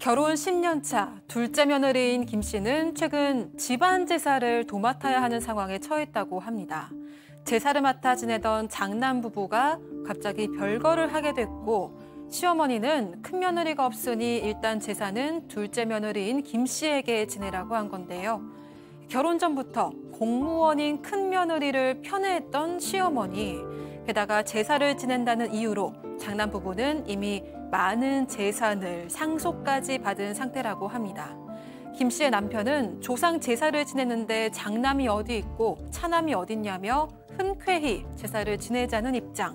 결혼 10년 차 둘째 며느리인 김 씨는 최근 집안 제사를 도맡아야 하는 상황에 처했다고 합니다. 제사를 맡아 지내던 장남 부부가 갑자기 별거를 하게 됐고 시어머니는 큰 며느리가 없으니 일단 제사는 둘째 며느리인 김 씨에게 지내라고 한 건데요. 결혼 전부터 공무원인 큰 며느리를 편애했던 시어머니, 게다가 제사를 지낸다는 이유로 장남 부부는 이미 많은 재산을 상속까지 받은 상태라고 합니다. 김 씨의 남편은 조상 제사를 지내는데 장남이 어디 있고 차남이 어딨냐며 흔쾌히 제사를 지내자는 입장.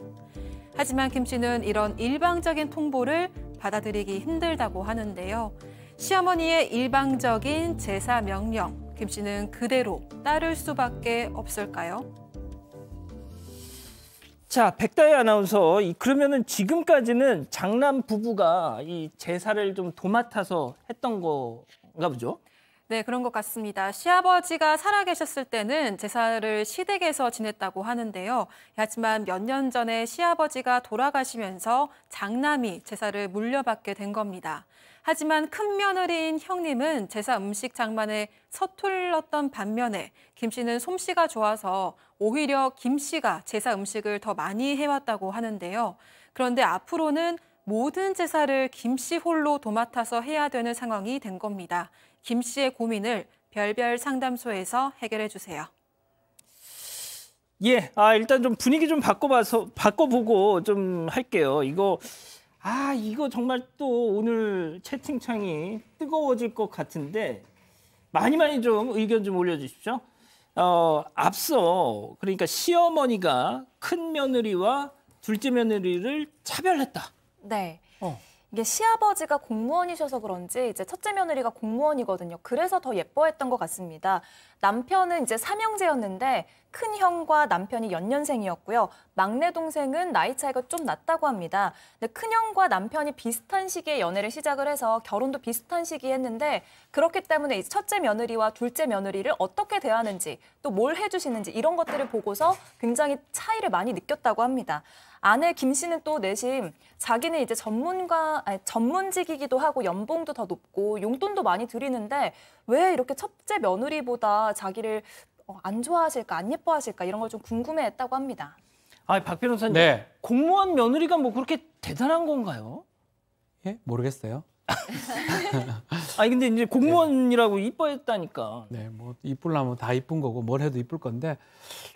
하지만 김 씨는 이런 일방적인 통보를 받아들이기 힘들다고 하는데요. 시어머니의 일방적인 제사 명령, 김 씨는 그대로 따를 수밖에 없을까요? 자, 백다혜 아나운서, 그러면은 지금까지는 장남 부부가 이 제사를 좀 도맡아서 했던 건가 보죠? 네, 그런 것 같습니다. 시아버지가 살아계셨을 때는 제사를 시댁에서 지냈다고 하는데요. 하지만 몇 년 전에 시아버지가 돌아가시면서 장남이 제사를 물려받게 된 겁니다. 하지만 큰 며느리인 형님은 제사 음식 장만에 서툴렀던 반면에 김 씨는 솜씨가 좋아서 오히려 김 씨가 제사 음식을 더 많이 해왔다고 하는데요. 그런데 앞으로는 모든 제사를 김 씨 홀로 도맡아서 해야 되는 상황이 된 겁니다. 김 씨의 고민을 별별 상담소에서 해결해 주세요. 예, 일단 좀 분위기 좀 바꿔보고 좀 할게요. 이거 정말 또 오늘 채팅창이 뜨거워질 것 같은데 많이 좀 의견 좀 올려주십시오. 앞서 그러니까 시어머니가 큰 며느리와 둘째 며느리를 차별했다. 네. 이게 시아버지가 공무원이셔서 그런지 이제 첫째 며느리가 공무원이거든요. 그래서 더 예뻐했던 것 같습니다. 남편은 이제 삼형제였는데 큰 형과 남편이 연년생이었고요. 막내 동생은 나이 차이가 좀 났다고 합니다. 근데 큰 형과 남편이 비슷한 시기에 연애를 시작을 해서 결혼도 비슷한 시기에 했는데 그렇기 때문에 이제 첫째 며느리와 둘째 며느리를 어떻게 대하는지 또 뭘 해주시는지 이런 것들을 보고서 굉장히 차이를 많이 느꼈다고 합니다. 아내 김 씨는 또 내심 자기는 이제 전문직이기도 하고 연봉도 더 높고 용돈도 많이 드리는데 왜 이렇게 첫째 며느리보다 자기를 안 좋아하실까, 안 예뻐하실까 이런 걸 좀 궁금해했다고 합니다. 박 변호사님, 네. 공무원 며느리가 뭐 그렇게 대단한 건가요? 예? 모르겠어요. 근데 이제 공무원이라고 이뻐했다니까. 네, 뭐 이쁘려면 다 이쁜 거고 뭘 해도 이쁠 건데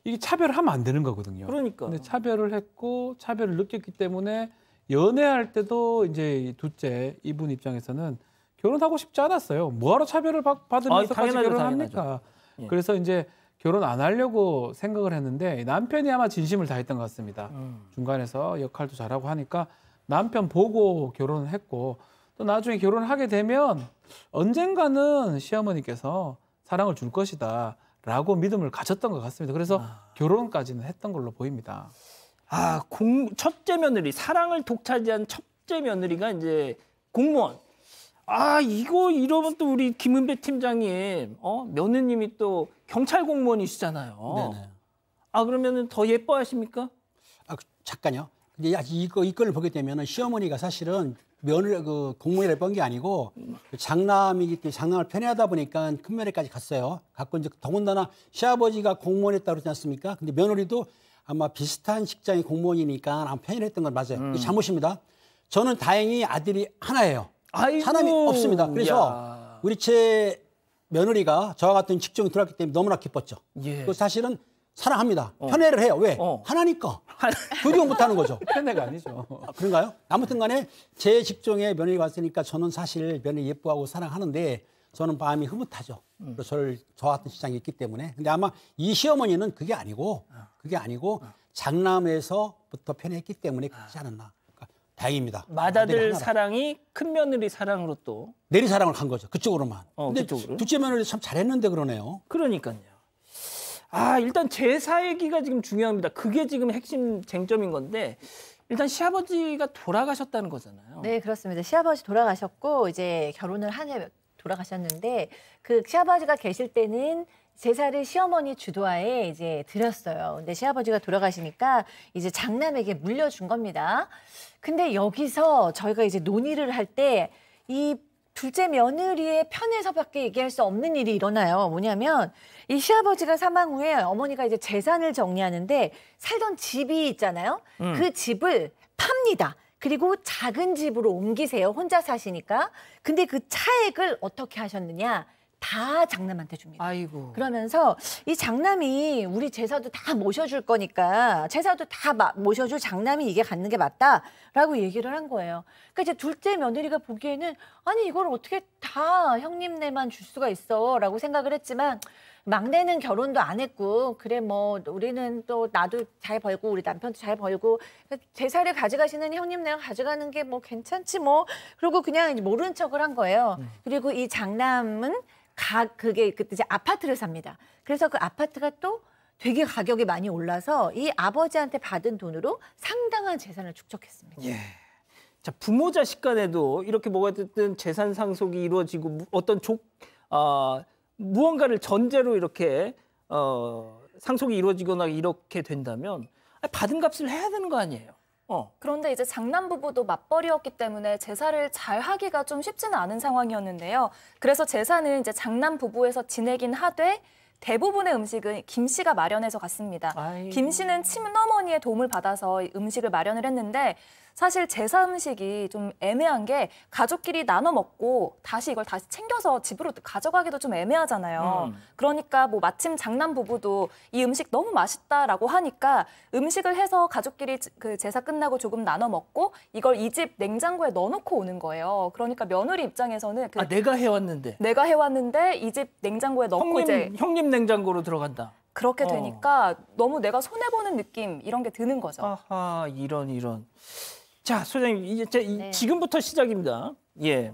이게 차별을 하면 안 되는 거거든요. 그러니까. 근데 차별을 했고 차별을 느꼈기 때문에 연애할 때도 이제 둘째 이분 입장에서는 결혼하고 싶지 않았어요. 뭐하러 차별을 받으면서까지 결혼을 합니까? 예. 그래서 이제 결혼 안 하려고 생각을 했는데 남편이 아마 진심을 다했던 것 같습니다. 중간에서 역할도 잘하고 하니까 남편 보고 결혼을 했고 또 나중에 결혼을 하게 되면 언젠가는 시어머니께서 사랑을 줄 것이다 라고 믿음을 가졌던 것 같습니다. 그래서 결혼까지는 했던 걸로 보입니다. 첫째 며느리, 사랑을 독차지한 첫째 며느리가 이제 공무원. 이거 이러면 또 우리 김은배 팀장님, 며느님이 또 경찰 공무원이시잖아요. 네네. 그러면은 더 예뻐하십니까? 잠깐요. 근데 이걸 보게 되면은 시어머니가 사실은 공무원이라 본 게 아니고 장남이기 때문에 장남을 편애하다 보니까 큰 며느리까지 갔어요. 갔고 이제 더군다나 시아버지가 공무원이었다고 그러지 않습니까? 근데 며느리도 아마 비슷한 직장의 공무원이니까 아마 편애를 했던 건 맞아요. 그게 잘못입니다. 저는 다행히 아들이 하나예요. 사람이 없습니다. 그래서 우리 제 며느리가 저와 같은 직종에 들어왔기 때문에 너무나 기뻤죠. 예. 그 사실은 사랑합니다. 편애를 해요. 왜? 하나니까. 두려움 못하는 거죠. 편애가 아니죠. 그런가요? 아무튼 간에 제 직종에 며느리가 왔으니까 저는 사실 며느리 예뻐하고 사랑하는데 저는 마음이 흐뭇하죠. 그래서 저와 같은 직장이 있기 때문에. 근데 아마 이 시어머니는 그게 아니고 장남에서부터 편애했기 때문에 그렇지 않았나. 다행입니다. 맏아들 사랑이 큰 며느리 사랑으로 또 내리 사랑을 간 거죠. 그쪽으로만. 근데 그쪽으로. 둘째 며느리 참 잘했는데 그러네요. 그러니까요. 일단 제사 얘기가 지금 중요합니다. 그게 지금 핵심 쟁점인 건데 일단 시아버지가 돌아가셨다는 거잖아요. 네, 그렇습니다. 시아버지 돌아가셨고 이제 결혼을 한 해 돌아가셨는데 그 시아버지가 계실 때는 제사를 시어머니 주도하에 이제 드렸어요. 근데 시아버지가 돌아가시니까 이제 장남에게 물려준 겁니다. 근데 여기서 저희가 이제 논의를 할 때 이 둘째 며느리의 편에서밖에 얘기할 수 없는 일이 일어나요. 뭐냐면 이 시아버지가 사망 후에 어머니가 이제 재산을 정리하는데 살던 집이 있잖아요. 그 집을 팝니다. 그리고 작은 집으로 옮기세요. 혼자 사시니까. 근데 그 차액을 어떻게 하셨느냐? 다 장남한테 줍니다. 아이고. 그러면서 이 장남이 우리 제사도 다 모셔줄 거니까 제사도 다 모셔줄 장남이 이게 갖는 게 맞다라고 얘기를 한 거예요. 그러니까 이제 둘째 며느리가 보기에는 아니 이걸 어떻게 다 형님네만 줄 수가 있어라고 생각을 했지만 막내는 결혼도 안 했고 그래 뭐 우리는 또 나도 잘 벌고 우리 남편도 잘 벌고 제사를 가져가시는 형님네가 가져가는 게 뭐 괜찮지 뭐 그리고 그냥 이제 모른 척을 한 거예요. 그리고 이 장남은 그게 그때 이제 아파트를 삽니다. 그래서 그 아파트가 또 되게 가격이 많이 올라서 이 아버지한테 받은 돈으로 상당한 재산을 축적했습니다. 예. 자, 부모 자식 간에도 이렇게 뭐가 됐든 재산 상속이 이루어지고 어떤 무언가를 전제로 이렇게 상속이 이루어지거나 이렇게 된다면 받은 값을 해야 되는 거 아니에요? 그런데 이제 장남 부부도 맞벌이였기 때문에 제사를 잘 하기가 좀 쉽지는 않은 상황이었는데요. 그래서 제사는 이제 장남 부부에서 지내긴 하되 대부분의 음식은 김 씨가 마련해서 갔습니다. 아이고. 김 씨는 친어머니의 도움을 받아서 음식을 마련을 했는데 사실 제사 음식이 좀 애매한 게 가족끼리 나눠 먹고 이걸 다시 챙겨서 집으로 가져가기도 좀 애매하잖아요. 그러니까 뭐 마침 장남 부부도 이 음식 너무 맛있다라고 하니까 음식을 해서 가족끼리 그 제사 끝나고 조금 나눠 먹고 이걸 이 집 냉장고에 넣어놓고 오는 거예요. 그러니까 며느리 입장에서는 내가 해왔는데 이 집 냉장고에 넣고 형님 냉장고로 들어간다. 그렇게 되니까 너무 내가 손해보는 느낌 이런 게 드는 거죠. 아하, 이런. 자, 소장님, 이제 네. 지금부터 시작입니다. 예.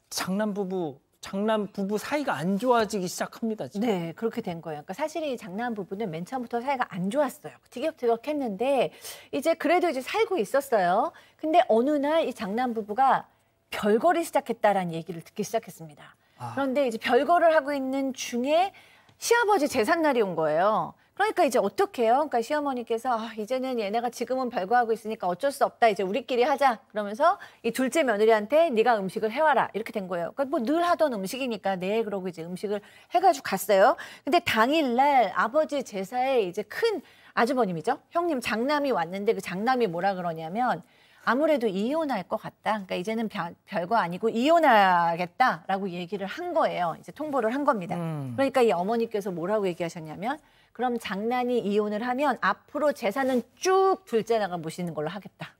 장남 부부 사이가 안 좋아지기 시작합니다. 지금. 네, 그렇게 된 거예요. 그러니까 사실 이 장남 부부는 맨 처음부터 사이가 안 좋았어요. 티격태격했는데 이제 그래도 이제 살고 있었어요. 근데 어느 날 이 장남 부부가 별거를 시작했다라는 얘기를 듣기 시작했습니다. 그런데 이제 별거를 하고 있는 중에 시아버지 제삿날이 온 거예요. 그러니까 이제 어떻게 해요? 그러니까 시어머니께서 이제는 얘네가 지금은 별거하고 있으니까 어쩔 수 없다. 이제 우리끼리 하자. 그러면서 이 둘째 며느리한테 네가 음식을 해와라. 이렇게 된 거예요. 그러니까 뭐 늘 하던 음식이니까 네 그러고 이제 음식을 해가지고 갔어요. 근데 당일날 아버지 제사에 이제 큰 아주버님이죠. 형님 장남이 왔는데 그 장남이 뭐라 그러냐면 아무래도 이혼할 것 같다. 그러니까 이제는 별거 아니고 이혼하겠다라고 얘기를 한 거예요. 이제 통보를 한 겁니다. 그러니까 이 어머니께서 뭐라고 얘기하셨냐면 그럼 장난이 이혼을 하면 앞으로 재산은 쭉 둘째나가 모시는 걸로 하겠다.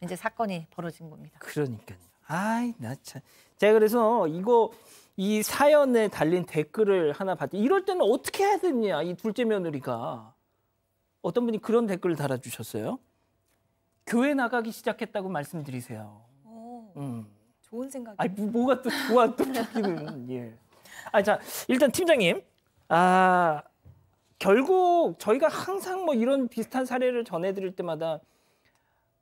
이제 사건이 벌어진 겁니다. 그러니까요. 나 참. 제가 그래서 이 사연에 달린 댓글을 하나 봤더니 이럴 때는 어떻게 해야 되냐, 이 둘째 며느리가. 어떤 분이 그런 댓글을 달아주셨어요. 교회 나가기 시작했다고 말씀드리세요. 좋은 생각이에요. 아니, 뭐가 또 좋아, 또 좋기는. 예. 자, 일단 팀장님. 결국 저희가 항상 뭐 이런 비슷한 사례를 전해드릴 때마다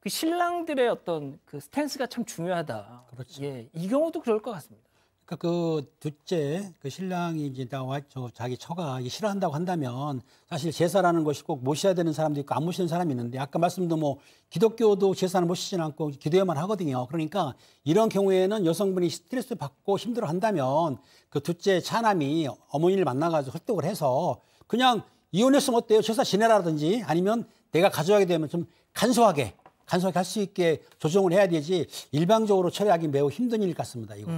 그 신랑들의 어떤 그 스탠스가 참 중요하다. 그렇죠. 예, 이 경우도 그럴 것 같습니다. 그러니까 그 둘째 그 신랑이 이제 자기 처가 싫어한다고 한다면 사실 제사라는 것이 꼭 모셔야 되는 사람도 있고 안 모시는 사람이 있는데 아까 말씀도 뭐 기독교도 제사는 모시지는 않고 기도회만 하거든요. 그러니까 이런 경우에는 여성분이 스트레스 받고 힘들어한다면 그 둘째 차남이 어머니를 만나가지고 설득을 해서 그냥 이혼했으면 어때요? 제사 지내라든지 아니면 내가 가져가게 되면 좀 간소하게 할 수 있게 조정을 해야 되지 일방적으로 처리하기 매우 힘든 일 같습니다. 이거.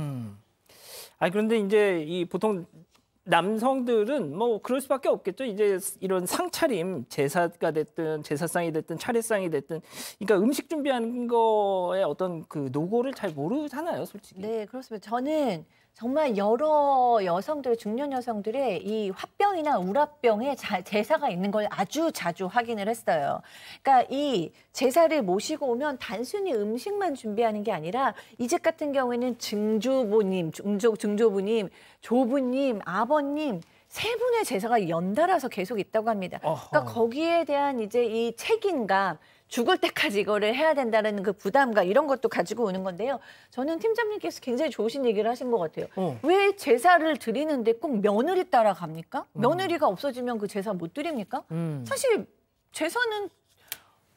그런데 이제 이 보통 남성들은 뭐 그럴 수밖에 없겠죠. 이제 이런 상차림, 제사가 됐든 제사상이 됐든 차례상이 됐든, 그러니까 음식 준비하는 거에 어떤 그 노고를 잘 모르잖아요, 솔직히. 네, 그렇습니다. 저는 정말 여러 여성들, 중년 여성들의 이 화병이나 우라병에 제사가 있는 걸 아주 자주 확인을 했어요. 그러니까 이 제사를 모시고 오면 단순히 음식만 준비하는 게 아니라 이 집 같은 경우에는 증조부님, 조부님, 아버님 세 분의 제사가 연달아서 계속 있다고 합니다. 그러니까 거기에 대한 이제 이 책임감, 죽을 때까지 이거를 해야 된다는 그 부담감 이런 것도 가지고 오는 건데요. 저는 팀장님께서 굉장히 좋으신 얘기를 하신 것 같아요. 왜 제사를 드리는데 꼭 며느리 따라갑니까? 며느리가 없어지면 그 제사 못 드립니까? 사실 제사는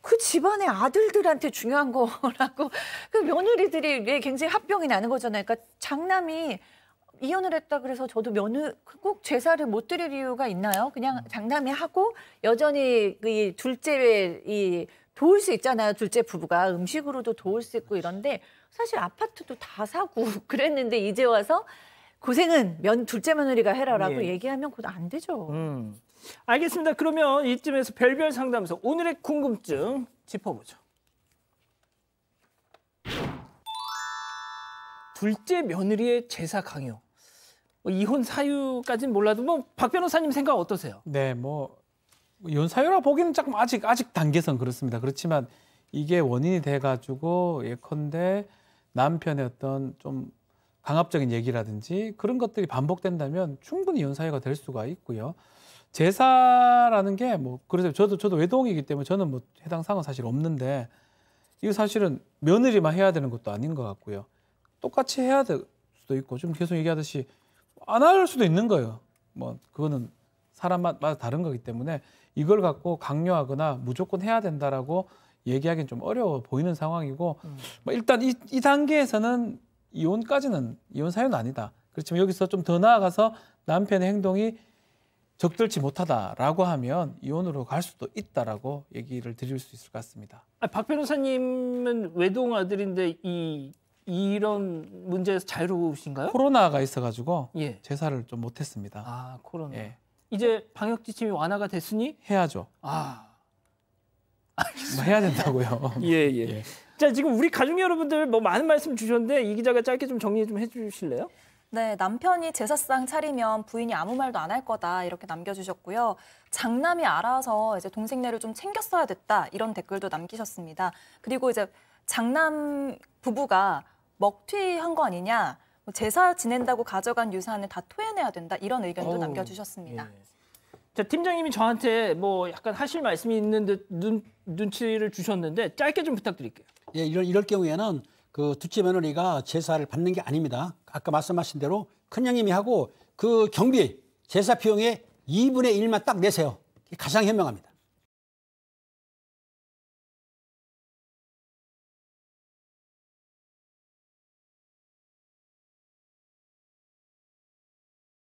그 집안의 아들들한테 중요한 거라고 그 며느리들이 왜 굉장히 합병이 나는 거잖아요. 그러니까 장남이 이혼을 했다 그래서 저도 꼭 제사를 못 드릴 이유가 있나요? 그냥 장남이 하고 여전히 그 둘째 도울 수 있잖아요. 둘째 부부가 음식으로도 도울 수 있고 이런데 사실 아파트도 다 사고 그랬는데 이제 와서 고생은 둘째 며느리가 해라라고 예. 얘기하면 그건 안 되죠. 알겠습니다. 그러면 이쯤에서 별별 상담소 오늘의 궁금증 짚어보죠. 둘째 며느리의 제사 강요. 이혼 사유까지는 몰라도 박 변호사님 생각 어떠세요? 네, 이혼 사유라 보기는 조금 아직 단계선 그렇습니다. 그렇지만 이게 원인이 돼가지고 예컨대 남편의 어떤 좀 강압적인 얘기라든지 그런 것들이 반복된다면 충분히 이혼 사유가 될 수가 있고요. 제사라는 게 그래서 저도 외동이기 때문에 저는 해당 사항은 사실 없는데 이거 사실은 며느리만 해야 되는 것도 아닌 것 같고요. 똑같이 해야 될 수도 있고 좀 계속 얘기하듯이 안 할 수도 있는 거예요. 그거는 사람마다 다른 거기 때문에 이걸 갖고 강요하거나 무조건 해야 된다라고 얘기하기는 좀 어려워 보이는 상황이고 일단 이 단계에서는 이혼 사유는 아니다. 그렇지만 여기서 좀 더 나아가서 남편의 행동이 적절치 못하다라고 하면 이혼으로 갈 수도 있다라고 얘기를 드릴 수 있을 것 같습니다. 박 변호사님은 외동 아들인데 이런 문제에서 자유로우신가요? 코로나가 있어가지고 예. 제사를 좀 못했습니다. 아, 코로나. 예. 이제 방역 지침이 완화가 됐으니 해야죠. 해야 된다고요. 예. 예. 자, 지금 우리 가족 여러분들 많은 말씀 주셨는데 이 기자가 짧게 좀 정리 좀 해주실래요? 네, 남편이 제사상 차리면 부인이 아무 말도 안 할 거다 이렇게 남겨주셨고요. 장남이 알아서 이제 동생네를 좀 챙겼어야 됐다 이런 댓글도 남기셨습니다. 그리고 이제 장남 부부가 먹튀한 거 아니냐, 제사 지낸다고 가져간 유산을 다 토해내야 된다 이런 의견도 남겨주셨습니다. 예. 자, 팀장님이 저한테 약간 하실 말씀이 있는 듯 눈치를 주셨는데 짧게 좀 부탁드릴게요. 예, 이럴 경우에는 그 둘째 며느리가 제사를 받는 게 아닙니다. 아까 말씀하신 대로 큰형님이 하고 그 경비 제사 비용의 2분의 1만 딱 내세요. 가장 현명합니다.